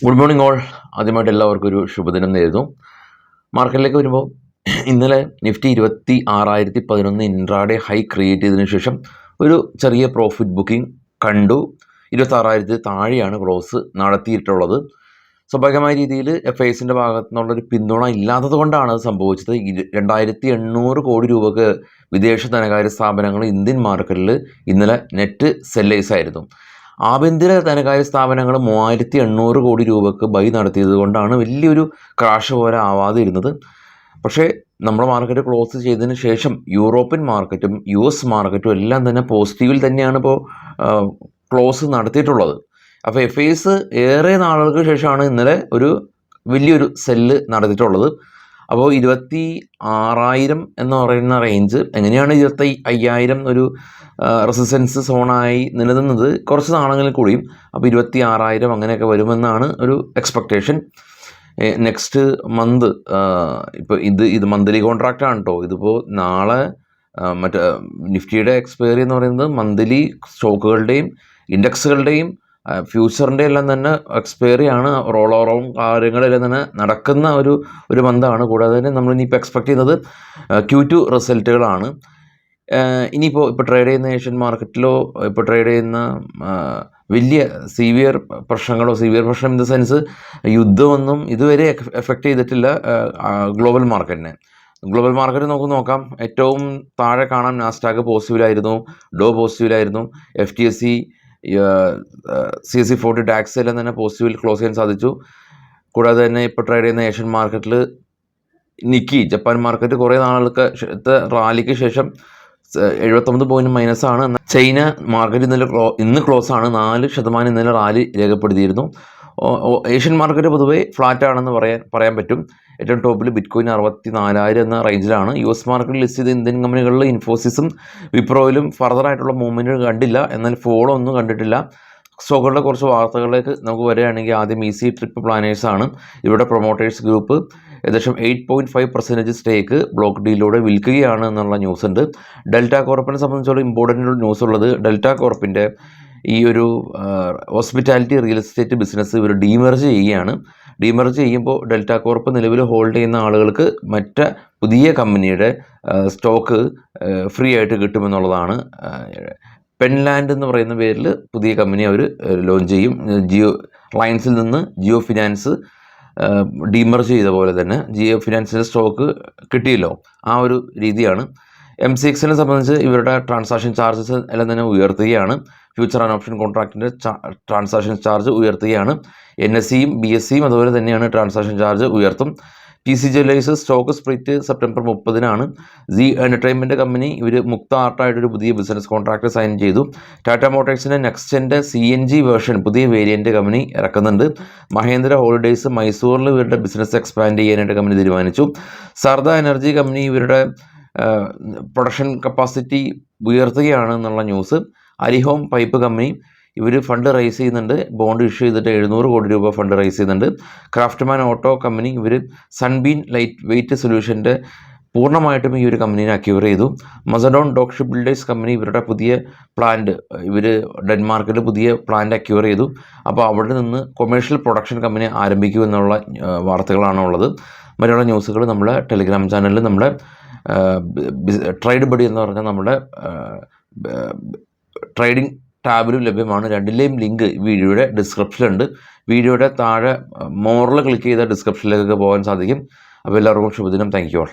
Good morning all. ആദ്യമായിട്ട് എല്ലാവർക്കും ഒരു ശുഭദിനം നേരുന്നു. മാർക്കറ്റിലേക്ക് വരുമ്പോൾ ഇന്നലെ നിഫ്റ്റി 26,011 ഇൻട്രാഡേ ഹൈ ക്രിയേറ്റ് ചെയ്തതിനു ശേഷം ഒരു ചെറിയ പ്രോഫിറ്റ് ബുക്കിംഗ് കണ്ടു. 26,000 താഴെയാണ് ക്ലോസ് നടത്തിയിട്ടുള്ളത്. സ്വാഭാവികമായ രീതിയിൽ FISൻ്റെ ഭാഗത്തു നിന്നുള്ളൊരു പിന്തുണ ഇല്ലാത്തത് കൊണ്ടാണ് അത് സംഭവിച്ചത്. 2,800 കോടി രൂപക്ക് വിദേശ ധനകാര്യ സ്ഥാപനങ്ങൾ ഇന്ത്യൻ മാർക്കറ്റിൽ ഇന്നലെ നെറ്റ് സെല്ലേഴ്സ് ആയിരുന്നു. ആഭ്യന്തര ധനകാര്യ സ്ഥാപനങ്ങൾ 3,800 കോടി രൂപക്ക് ബൈ നടത്തിയത് കൊണ്ടാണ് വലിയൊരു ക്രാഷ് പോലെ ആവാതെ ഇരുന്നത്. പക്ഷേ നമ്മുടെ മാർക്കറ്റ് ക്ലോസ് ചെയ്തതിന് ശേഷം യൂറോപ്യൻ മാർക്കറ്റും US മാർക്കറ്റും എല്ലാം തന്നെ പോസിറ്റീവിൽ തന്നെയാണ് ഇപ്പോൾ ക്ലോസ് നടത്തിയിട്ടുള്ളത്. അപ്പോൾ FIS ഏറെ നാളുകൾക്ക് ശേഷമാണ് ഇന്നലെ ഒരു വലിയൊരു സെല്ല് നടത്തിയിട്ടുള്ളത്. അപ്പോൾ 26,000 എന്ന് പറയുന്ന റേഞ്ച് എങ്ങനെയാണ് 25,000 ഒരു റെസിസ്റ്റൻസ് സോണായി നിലനിന്നത് കുറച്ച് നാളെങ്കിലും കൂടിയും. അപ്പോൾ 26,000 അങ്ങനെയൊക്കെ വരുമെന്നാണ് ഒരു എക്സ്പെക്റ്റേഷൻ. നെക്സ്റ്റ് മന്ത് ഇപ്പോൾ ഇത് മന്ത്ലി കോൺട്രാക്റ്റാണ് കേട്ടോ. ഇതിപ്പോൾ നാളെ മറ്റേ നിഫ്റ്റിയുടെ എക്സ്പയറി എന്ന് പറയുന്നത് മന്ത്ലി സ്റ്റോക്കുകളുടെയും ഇൻഡെക്സുകളുടെയും ഫ്യൂച്ചറിൻ്റെ എല്ലാം തന്നെ എക്സ്പയറി ആണ്. റോൾ ഓവറും കാര്യങ്ങളെല്ലാം തന്നെ നടക്കുന്ന ഒരു മന്താണ്. കൂടാതെ തന്നെ നമ്മളിനിപ്പോൾ എക്സ്പെക്ട് ചെയ്യുന്നത് Q2 റിസൾട്ടുകളാണ്. ഇനിയിപ്പോൾ ട്രേഡ് ചെയ്യുന്ന ഏഷ്യൻ മാർക്കറ്റിലോ ഇപ്പോൾ ട്രേഡ് ചെയ്യുന്ന വലിയ സിവിയർ പ്രശ്നം ഇൻ ദ സെൻസ് യുദ്ധമൊന്നും ഇതുവരെ എഫക്റ്റ് ചെയ്തിട്ടില്ല ഗ്ലോബൽ മാർക്കറ്റിനെ. ഗ്ലോബൽ മാർക്കറ്റ് നോക്കാം. ഏറ്റവും താഴെ കാണാൻ നാസ്ഡാക്ക് പോസിറ്റീവിലായിരുന്നു, ഡോ പോസിറ്റീവിലായിരുന്നു, FTSE CAC 40 ഡാക്സ് എല്ലാം തന്നെ പോസിറ്റീവിൽ ക്ലോസ് ചെയ്യാൻ സാധിച്ചു. കൂടാതെ തന്നെ ഇപ്പോൾ ട്രേഡ് ചെയ്യുന്ന ഏഷ്യൻ മാർക്കറ്റിൽ നിക്കി ജപ്പാൻ മാർക്കറ്റ് കുറേ നാളുകൾക്ക് റാലിക്ക് ശേഷം 79 പോയിന്റ് മൈനസാണ്. ചൈന മാർക്കറ്റ് ഇന്ന് ക്ലോസ് ആണ്. 4% ഇന്നലെ റാലി രേഖപ്പെടുത്തിയിരുന്നു. ഏഷ്യൻ മാർക്കറ്റ് പൊതുവേ ഫ്ലാറ്റ് ആണെന്ന് പറയാൻ പറ്റും. ഏറ്റവും ടോപ്പിൽ ബിറ്റ്കോയിൻ 64,000 എന്ന റേഞ്ചിലാണ്. US മാർക്കറ്റിൽ ലിസ്റ്റ് ചെയ്ത ഇന്ത്യൻ കമ്പനികളിൽ ഇൻഫോസിസും വിപ്രോയിലും ഫർദറായിട്ടുള്ള മൂവ്മെൻറ്റ് കണ്ടില്ല. എന്നാൽ ഫോളോ ഒന്നും കണ്ടിട്ടില്ല. സ്റ്റോക്കുകളുടെ കുറച്ച് വാർത്തകളിലേക്ക് നമുക്ക് വരികയാണെങ്കിൽ ആദ്യം ഈസി ട്രിപ്പ് പ്ലാനേഴ്സാണ്. ഇവിടെ പ്രൊമോട്ടേഴ്സ് ഗ്രൂപ്പ് ഏകദേശം 8.5% സ്റ്റേക്ക് ബ്ലോക്ക് ഡീലിലൂടെ വിൽക്കുകയാണ് എന്നുള്ള ന്യൂസ് ഉണ്ട്. ഡെൽറ്റ കോർപ്പിനെ സംബന്ധിച്ചുള്ള ഇമ്പോർട്ടൻ്റ് ന്യൂസ് ഉള്ളത് ഡെൽറ്റ കോർപ്പിൻ്റെ ഈ ഒരു ഹോസ്പിറ്റാലിറ്റി റിയൽ എസ്റ്റേറ്റ് ബിസിനസ് ഇവർ ഡീമെർജ് ചെയ്യുകയാണ്. ഡീമെർജ് ചെയ്യുമ്പോൾ ഡെൽറ്റ കോർപ്പ് നിലവിൽ ഹോൾഡ് ചെയ്യുന്ന ആളുകൾക്ക് മറ്റ് പുതിയ കമ്പനിയുടെ സ്റ്റോക്ക് ഫ്രീ ആയിട്ട് കിട്ടുമെന്നുള്ളതാണ്. പെൻലാൻഡ് എന്ന് പറയുന്ന പേരിൽ പുതിയ കമ്പനി അവർ ലോഞ്ച് ചെയ്യും. ജിയോ റിലയൻസിൽ നിന്ന് ജിയോ ഫിനാൻസ് ഡീമർജ് ചെയ്ത പോലെ തന്നെ ജിയോ ഫിനാൻസിൻ്റെ സ്റ്റോക്ക് കിട്ടിയല്ലോ, ആ ഒരു രീതിയാണ്. MCXനെ സംബന്ധിച്ച് ഇവരുടെ ട്രാൻസാക്ഷൻ ചാർജസ് എല്ലാം തന്നെ ഉയർത്തുകയാണ്. ഫ്യൂച്ചർ ആൻഡ് ഓപ്ഷൻ കോൺട്രാക്റ്റിൻ്റെ ട്രാൻസാക്ഷൻ ചാർജ് ഉയർത്തുകയാണ്. NSEയും BSEയും അതുപോലെ തന്നെയാണ് ട്രാൻസാക്ഷൻ ചാർജ് ഉയർത്തും. PC jewellers stock split September 30-നാണ്. സി എൻ്റർടൈൻമെൻറ്റ് കമ്പനി ഇവർ മുക്ത ആർട്ടായിട്ടൊരു പുതിയ ബിസിനസ് കോൺട്രാക്ട് സൈൻ ചെയ്തു. ടാറ്റ മോട്ടോഴ്സിൻ്റെ നെക്സ്റ്റൻ്റെ CNG വേർഷൻ പുതിയ വേരിയൻ്റ് കമ്പനി ഇറക്കുന്നുണ്ട്. മഹേന്ദ്ര ഹോളിഡേയ്സ് മൈസൂറിൽ ഇവരുടെ ബിസിനസ് എക്സ്പാൻഡ് ചെയ്യാനായിട്ട് കമ്പനി തീരുമാനിച്ചു. സർദ എനർജി കമ്പനി ഇവരുടെ പ്രൊഡക്ഷൻ കപ്പാസിറ്റി ഉയർത്തുകയാണ് എന്നുള്ള ന്യൂസ്. അരിഹോം പൈപ്പ് കമ്പനി ഇവർ ഫണ്ട് റൈസ് ചെയ്യുന്നുണ്ട്. ബോണ്ട് ഇഷ്യൂ ചെയ്തിട്ട് 700 കോടി രൂപ ഫണ്ട് റൈസ് ചെയ്യുന്നുണ്ട്. ക്രാഫ്റ്റ്മാൻ ഓട്ടോ കമ്പനി ഇവർ സൺബീൻ ലൈറ്റ് വെയ്റ്റ് സൊല്യൂഷൻ്റെ പൂർണ്ണമായിട്ടും ഈ ഒരു കമ്പനീനെ അക്യൂർ ചെയ്തു. മസഡോൺ ഡോക് ഷിപ്പ് ബിൽഡേഴ്സ് കമ്പനി ഇവരുടെ പുതിയ പ്ലാന്റ് ഇവർ ഡെൻമാർക്കിൽ പുതിയ പ്ലാന്റ് അക്യൂർ ചെയ്തു. അപ്പോൾ അവിടെ നിന്ന് കൊമേഴ്ഷ്യൽ പ്രൊഡക്ഷൻ കമ്പനി ആരംഭിക്കുമെന്നുള്ള വാർത്തകളാണ് ഉള്ളത്. മറ്റുള്ള ന്യൂസുകൾ നമ്മുടെ ടെലിഗ്രാം ചാനലിൽ നമ്മുടെ ട്രേഡ് ബഡി എന്ന് പറഞ്ഞാൽ നമ്മുടെ ട്രേഡിംഗ് ടാബിലും ലഭ്യമാണ്. രണ്ടിലെയും ലിങ്ക് വീഡിയോയുടെ ഡിസ്ക്രിപ്ഷനിലുണ്ട്. വീഡിയോയുടെ താഴെ മോറിൽ ക്ലിക്ക് ചെയ്ത ഡിസ്ക്രിപ്ഷനിലേക്ക് പോകാൻ സാധിക്കും. അപ്പോൾ എല്ലാവർക്കും ശുഭദിനം. Thank you all.